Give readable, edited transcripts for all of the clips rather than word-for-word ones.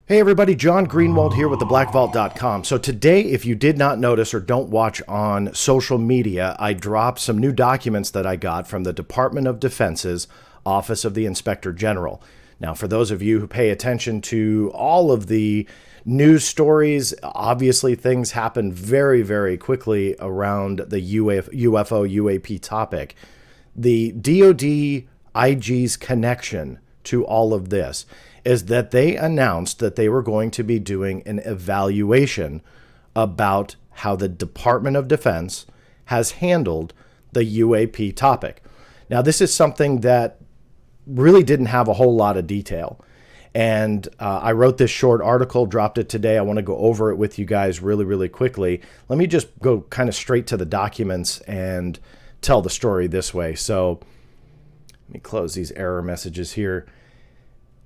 Hey everybody, John Greenwald here with theblackvault.com. So today, if you did not notice or don't watch on social media, I dropped some new documents that I got from the Department of Defense's Office of the Inspector General. Now, for those of you who pay attention to all of the news stories, obviously things happen very, very quickly around the UFO, UAP topic. The DoD IG's connection to all of this is that they announced that they were going to be doing an evaluation about how the Department of Defense has handled the UAP topic. Now, this is something that really didn't have a whole lot of detail. And I wrote this short article, dropped it today. I want to go over it with you guys really, really quickly. Let me just go kind of straight to the documents and tell the story this way. So let me close these error messages here.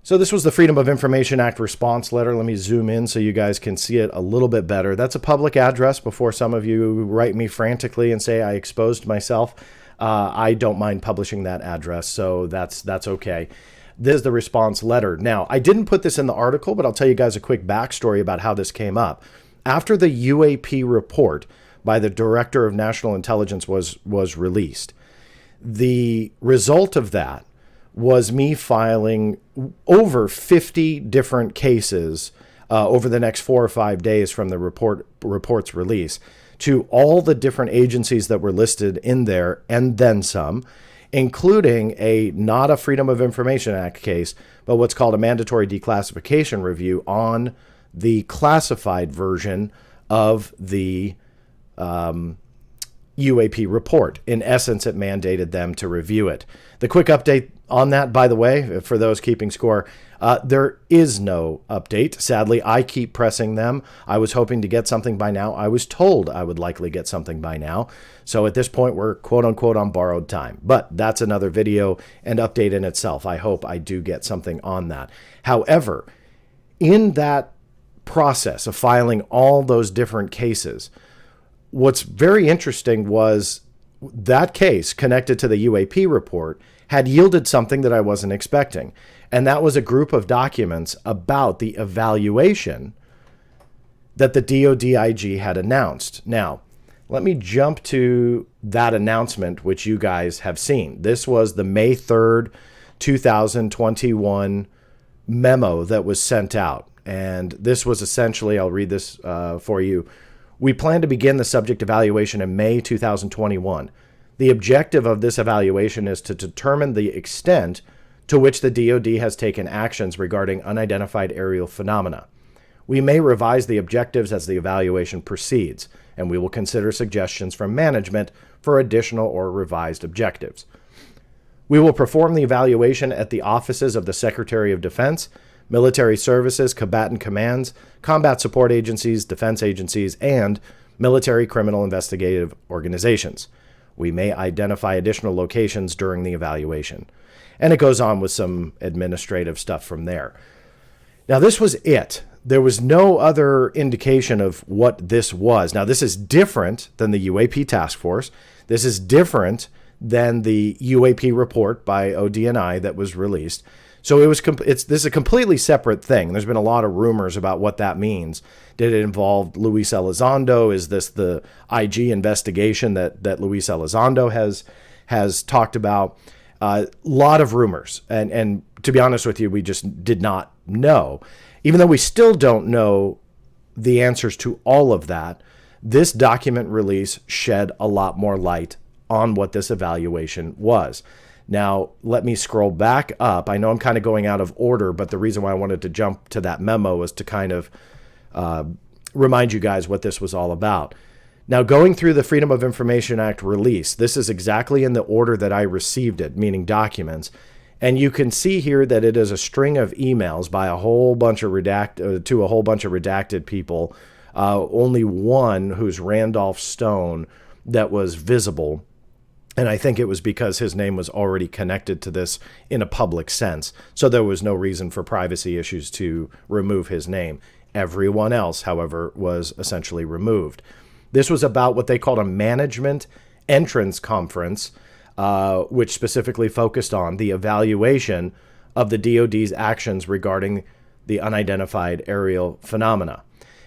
So this was the Freedom of Information Act response letter. Let me zoom in so you guys can see it a little bit better. That's a public address before some of you write me frantically and say I exposed myself. I don't mind publishing that address, so that's okay. This is the response letter. Now, I didn't put this in the article, but I'll tell you guys a quick backstory about how this came up. After the UAP report by the Director of National Intelligence was released, the result of that was me filing over 50 different cases over the next 4 or 5 days from the report's release to all the different agencies that were listed in there and then some, including not a Freedom of Information Act case, but what's called a mandatory declassification review on the classified version of the UAP report. In essence, it mandated them to review it. The quick update on that, by the way, for those keeping score, there is no update. Sadly, I keep pressing them. I was hoping to get something by now. I was told I would likely get something by now. So at this point, we're quote unquote on borrowed time. But that's another video and update in itself. I hope I do get something on that. However, in that process of filing all those different cases, what's very interesting was that case connected to the UAP report had yielded something that I wasn't expecting. And that was a group of documents about the evaluation that the DoD IG had announced. Now, let me jump to that announcement, which you guys have seen. This was the May 3rd, 2021 memo that was sent out. And this was essentially, I'll read this for you. We plan to begin the subject evaluation in May 2021. The objective of this evaluation is to determine the extent to which the DoD has taken actions regarding unidentified aerial phenomena. We may revise the objectives as the evaluation proceeds, and we will consider suggestions from management for additional or revised objectives. We will perform the evaluation at the offices of the Secretary of Defense, military services, combatant commands, combat support agencies, defense agencies, and military criminal investigative organizations. We may identify additional locations during the evaluation. And it goes on with some administrative stuff from there. Now, this was it. There was no other indication of what this was. Now, this is different than the UAP task force. This is different than the UAP report by ODNI that was released. So this is a completely separate thing. There's been a lot of rumors about what that means. Did it involve Luis Elizondo? Is this the IG investigation that Luis Elizondo has talked about? A lot of rumors. And to be honest with you, we just did not know. Even though we still don't know the answers to all of that, this document release shed a lot more light on what this evaluation was. Now, let me scroll back up. I know I'm kind of going out of order, but the reason why I wanted to jump to that memo was to kind of remind you guys what this was all about. Now, going through the Freedom of Information Act release, this is exactly in the order that I received it, meaning documents. And you can see here that it is a string of emails by a whole bunch of redacted people. Only one, who's Randolph Stone, that was visible. And I think it was because his name was already connected to this in a public sense. So there was no reason for privacy issues to remove his name. Everyone else, however, was essentially removed. This was about what they called a management entrance conference, which specifically focused on the evaluation of the DoD's actions regarding the unidentified aerial phenomena.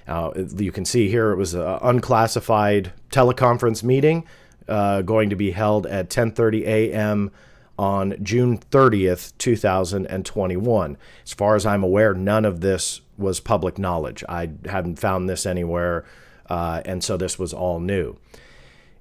You can see here it was an unclassified teleconference meeting going to be held at 10:30 a.m. on June 30th, 2021. As far as I'm aware, none of this was public knowledge. I hadn't found this anywhere, and so this was all new.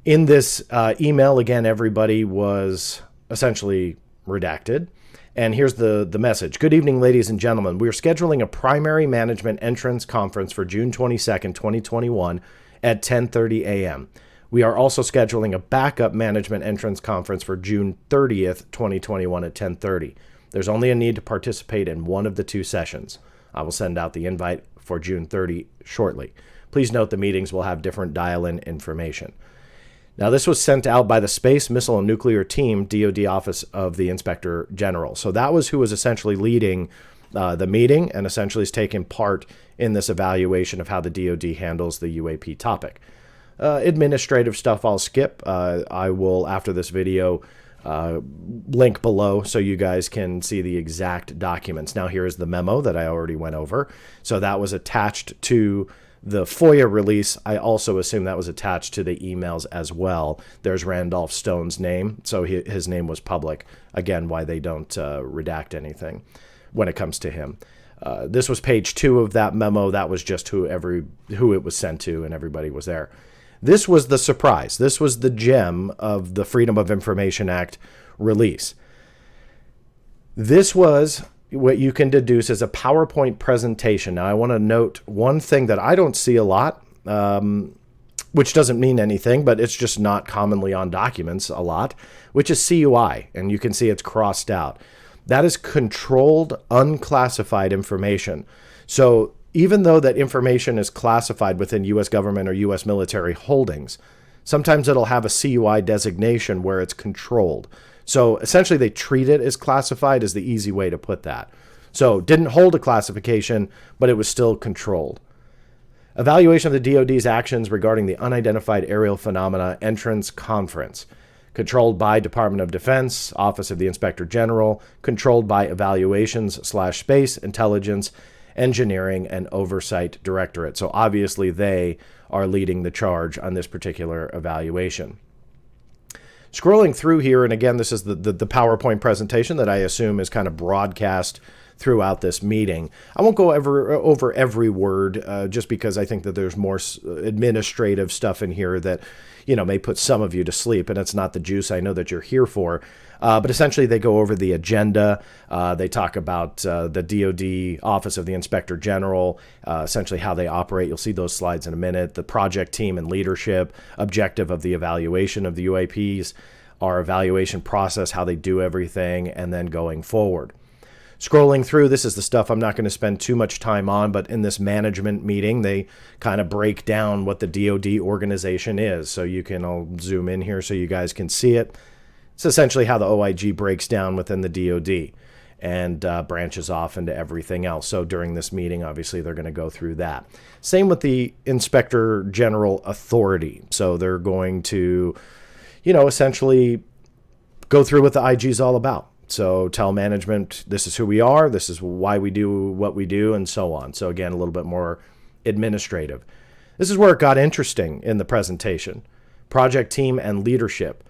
In this email, again, everybody was essentially redacted. And here's the message. Good evening, ladies and gentlemen. We are scheduling a primary management entrance conference for June 22nd, 2021 at 10:30 a.m. We are also scheduling a backup management entrance conference for June 30th, 2021 at 10:30. There's only a need to participate in one of the two sessions. I will send out the invite for June 30 shortly. Please note the meetings will have different dial-in information. Now, this was sent out by the Space, Missile, and Nuclear Team, DoD Office of the Inspector General. So that was who was essentially leading the meeting and essentially is taking part in this evaluation of how the DoD handles the UAP topic. Administrative stuff I'll skip. I will, after this video, link below so you guys can see the exact documents. Now, here is the memo that I already went over. So that was attached to the FOIA release. I also assume that was attached to the emails as well. There's Randolph Stone's name, so his name was public. Again, why they don't redact anything when it comes to him. This was page 2 of that memo. That was just who it was sent to, and everybody was there. This was the surprise. This was the gem of the Freedom of Information Act release. This was what you can deduce as a PowerPoint presentation. Now, I want to note one thing that I don't see a lot, which doesn't mean anything, but it's just not commonly on documents a lot, which is CUI, and you can see it's crossed out. That is controlled, unclassified information. So even though that information is classified within U.S. government or U.S. military holdings, sometimes it'll have a CUI designation where it's controlled. So essentially they treat it as classified is the easy way to put that. So didn't hold a classification, but it was still controlled. Evaluation of the DoD's actions regarding the unidentified aerial phenomena entrance conference. Controlled by Department of Defense, Office of the Inspector General, controlled by Evaluations/Space, Intelligence, Engineering, and Oversight Directorate. So obviously they are leading the charge on this particular evaluation. Scrolling through here, and again, this is the PowerPoint presentation that I assume is kind of broadcast throughout this meeting. I won't go over every word just because I think that there's more administrative stuff in here that, may put some of you to sleep, and it's not the juice I know that you're here for. But essentially, they go over the agenda. They talk about the DoD Office of the Inspector General, essentially how they operate. You'll see those slides in a minute. The project team and leadership, objective of the evaluation of the UAPs, our evaluation process, how they do everything, and then going forward. Scrolling through, this is the stuff I'm not going to spend too much time on, but in this management meeting, they kind of break down what the DoD organization is. So I'll zoom in here so you guys can see it. It's essentially how the OIG breaks down within the DoD and branches off into everything else. So during this meeting, obviously, they're going to go through that. Same with the Inspector General Authority. So they're going to, essentially go through what the IG is all about. So tell management, this is who we are, this is why we do what we do, and so on. So again, a little bit more administrative. This is where it got interesting in the presentation. Project team and leadership.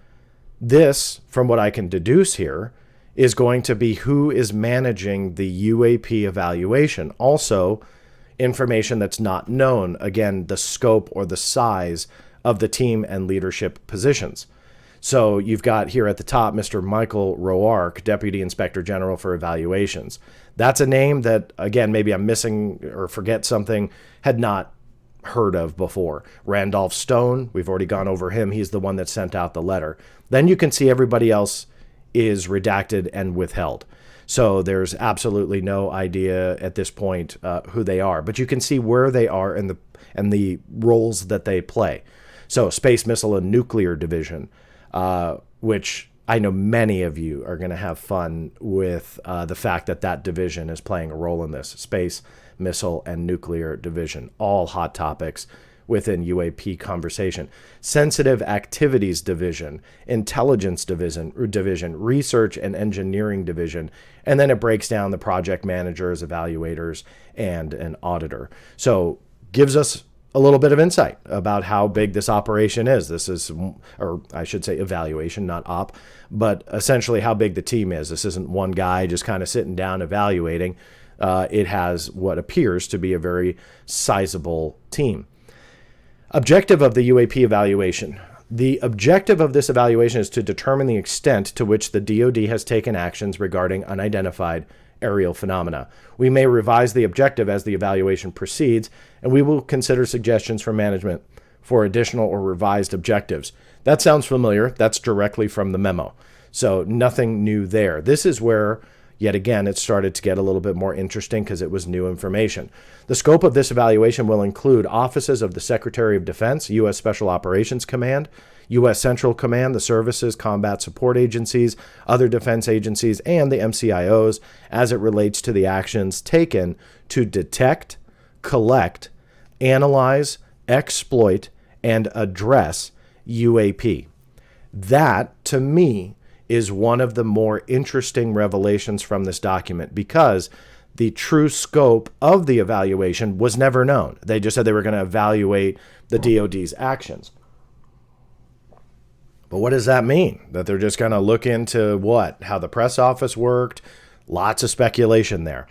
This, from what I can deduce here, is going to be who is managing the UAP evaluation. Also, information that's not known. Again, the scope or the size of the team and leadership positions. So you've got here at the top, Mr. Michael Roark, Deputy Inspector General for Evaluations. That's a name that, again, maybe I'm missing or forget something, had not heard of before. Randolph Stone, we've already gone over him. He's the one that sent out the letter. Then you can see everybody else is redacted and withheld. So there's absolutely no idea at this point who they are. But you can see where they are and the roles that they play. So Space, Missile, and Nuclear Division. Which I know many of you are going to have fun with the fact that division is playing a role in this. Space, Missile, and Nuclear Division. All hot topics within UAP conversation. Sensitive Activities Division, Intelligence Division, Research and Engineering Division, and then it breaks down the project managers, evaluators, and an auditor. So gives us a little bit of insight about how big this operation is. This is, or I should say evaluation, not op, but essentially how big the team is. This isn't one guy just kind of sitting down evaluating. It has what appears to be a very sizable team. Objective of the UAP evaluation. The objective of this evaluation is to determine the extent to which the DoD has taken actions regarding unidentified aerial phenomena. We may revise the objective as the evaluation proceeds, and we will consider suggestions from management for additional or revised objectives. That sounds familiar. That's directly from the memo. So nothing new there. This is where, yet again, it started to get a little bit more interesting because it was new information. The scope of this evaluation will include offices of the Secretary of Defense, U.S. Special Operations Command, U.S. Central Command, the services, combat support agencies, other defense agencies, and the MCIOs as it relates to the actions taken to detect, collect, analyze, exploit, and address UAP. That, to me, is one of the more interesting revelations from this document because the true scope of the evaluation was never known. They just said they were going to evaluate the DoD's actions. But what does that mean? That they're just going to look into what? How the press office worked? Lots of speculation there.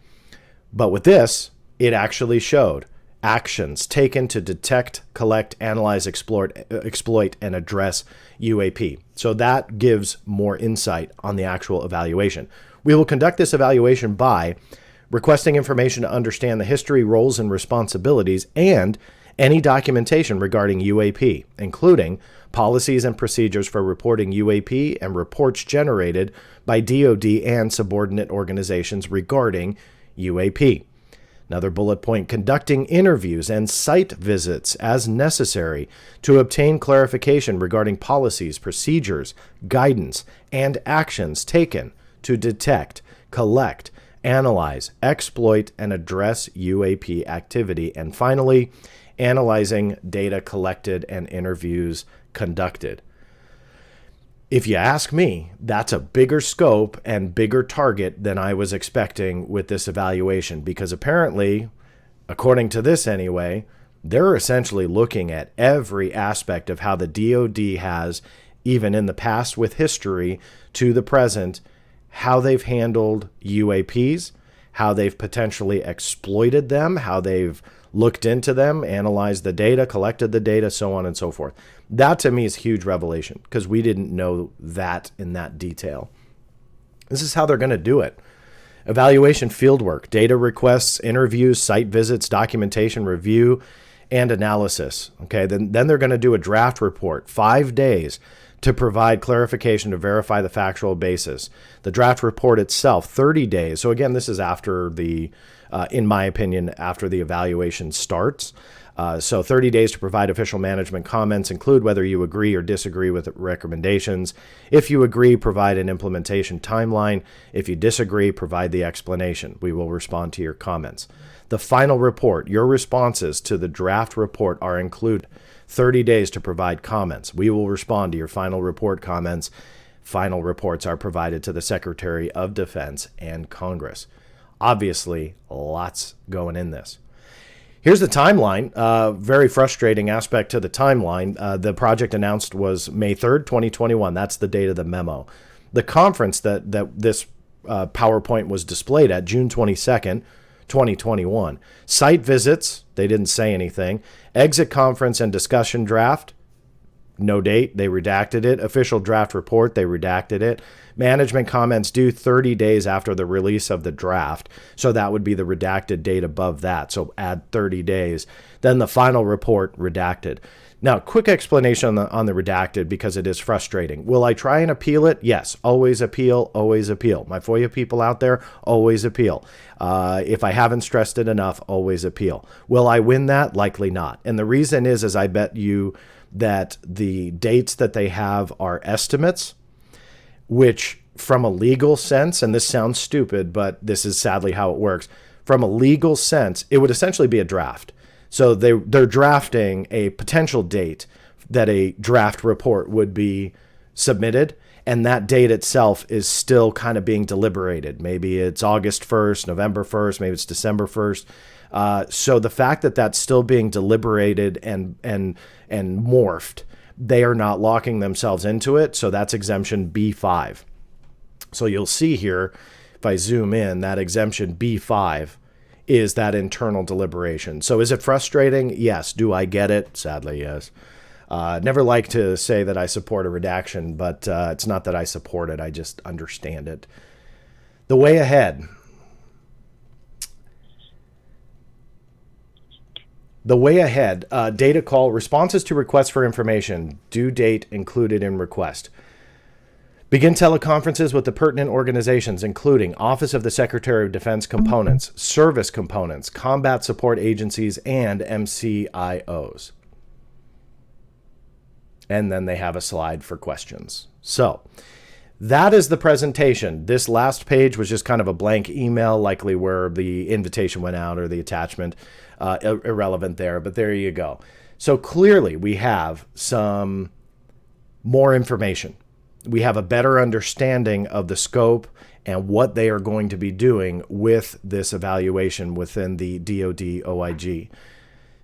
But with this, it actually showed actions taken to detect, collect, analyze, exploit, and address UAP. So that gives more insight on the actual evaluation. We will conduct this evaluation by requesting information to understand the history, roles, and responsibilities, and any documentation regarding UAP, including policies and procedures for reporting UAP and reports generated by DoD and subordinate organizations regarding UAP. Another bullet point, conducting interviews and site visits as necessary to obtain clarification regarding policies, procedures, guidance, and actions taken to detect, collect, analyze, exploit, and address UAP activity. And finally, analyzing data collected and interviews conducted. If you ask me, that's a bigger scope and bigger target than I was expecting with this evaluation, because apparently, according to this anyway, they're essentially looking at every aspect of how the DoD has, even in the past with history to the present, how they've handled UAPs, how they've potentially exploited them, how they've looked into them, analyzed the data, collected the data, so on and so forth. That to me is a huge revelation because we didn't know that in that detail. This is how they're going to do it. Evaluation fieldwork, data requests, interviews, site visits, documentation review, and analysis. Okay, then they're going to do a draft report, 5 days to provide clarification to verify the factual basis. The draft report itself, 30 days. So again, this is after the, in my opinion, after the evaluation starts. So 30 days to provide official management comments, include whether you agree or disagree with recommendations. If you agree, provide an implementation timeline. If you disagree, provide the explanation. We will respond to your comments. The final report, your responses to the draft report are included. 30 days to provide comments. We will respond to your final report comments. Final reports are provided to the Secretary of Defense and Congress. Obviously, lots going in this. Here's the timeline. Very frustrating aspect to the timeline. The project announced was May 3rd, 2021. That's the date of the memo. The conference that this PowerPoint was displayed at, June 22nd, 2021. Site visits, they didn't say anything. Exit conference and discussion draft, no date, they redacted it. Official draft report, they redacted it. Management comments due 30 days after the release of the draft. So that would be the redacted date above that. So add 30 days. Then the final report, redacted. Now, quick explanation on the redacted because it is frustrating. Will I try and appeal it? Yes. Always appeal, always appeal. My FOIA people out there, always appeal. If I haven't stressed it enough, always appeal. Will I win that? Likely not. And the reason is I bet you that the dates that they have are estimates, which from a legal sense, and this sounds stupid, but this is sadly how it works. From a legal sense, it would essentially be a draft. So they're drafting a potential date that a draft report would be submitted, and that date itself is still kind of being deliberated. Maybe it's August 1st, November 1st, maybe it's December 1st. So the fact that that's still being deliberated and morphed, they are not locking themselves into it. So that's exemption B5. So you'll see here, if I zoom in, that exemption B5 is that internal deliberation. So is it frustrating? Yes. Do I get it? Sadly, yes. Never like to say that I support a redaction, but it's not that I support it. I just understand it. The way ahead. The way ahead, data call, responses to requests for information, due date included in request. Begin teleconferences with the pertinent organizations, including Office of the Secretary of Defense components, service components, combat support agencies, and MCIOs. And then they have a slide for questions. So that is the presentation. This last page was just kind of a blank email, likely where the invitation went out or the attachment, irrelevant there, but there you go. So clearly we have some more information. We have a better understanding of the scope and what they are going to be doing with this evaluation within the DoD OIG.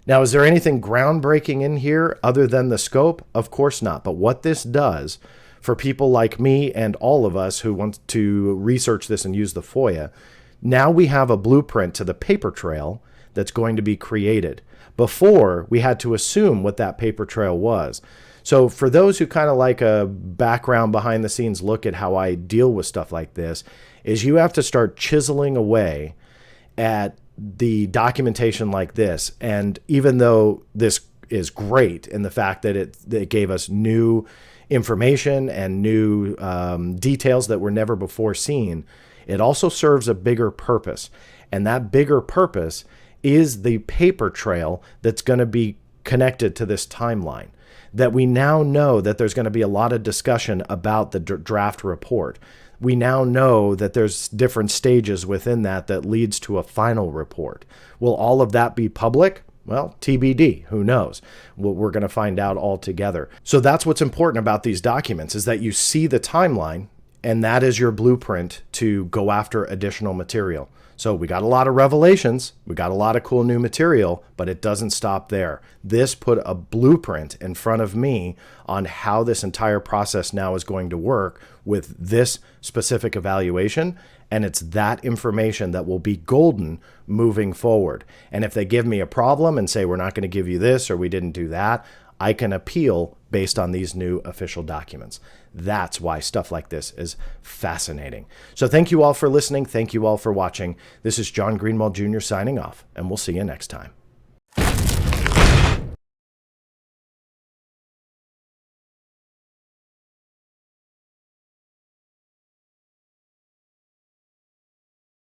Now, is there anything groundbreaking in here other than the scope? Of course not. But what this does for people like me and all of us who want to research this and use the FOIA, now we have a blueprint to the paper trail that's going to be created. Before, we had to assume what that paper trail was. So for those who kind of like a background behind the scenes look at how I deal with stuff like this, is you have to start chiseling away at the documentation like this. And even though this is great in the fact that it gave us new information and new details that were never before seen, it also serves a bigger purpose. And that bigger purpose is the paper trail that's going to be connected to this timeline. That we now know that there's going to be a lot of discussion about the draft report. We now know that there's different stages within that leads to a final report. Will all of that be public? Well, TBD, who knows? We're going to find out all together. So that's what's important about these documents, is that you see the timeline, and that is your blueprint to go after additional material. So we got a lot of revelations, we got a lot of cool new material, but it doesn't stop there. This put a blueprint in front of me on how this entire process now is going to work with this specific evaluation, and it's that information that will be golden moving forward. And if they give me a problem and say, we're not going to give you this or we didn't do that, I can appeal based on these new official documents. That's why stuff like this is fascinating. So thank you all for listening. Thank you all for watching. This is John Greenwald Jr. signing off, and we'll see you next time.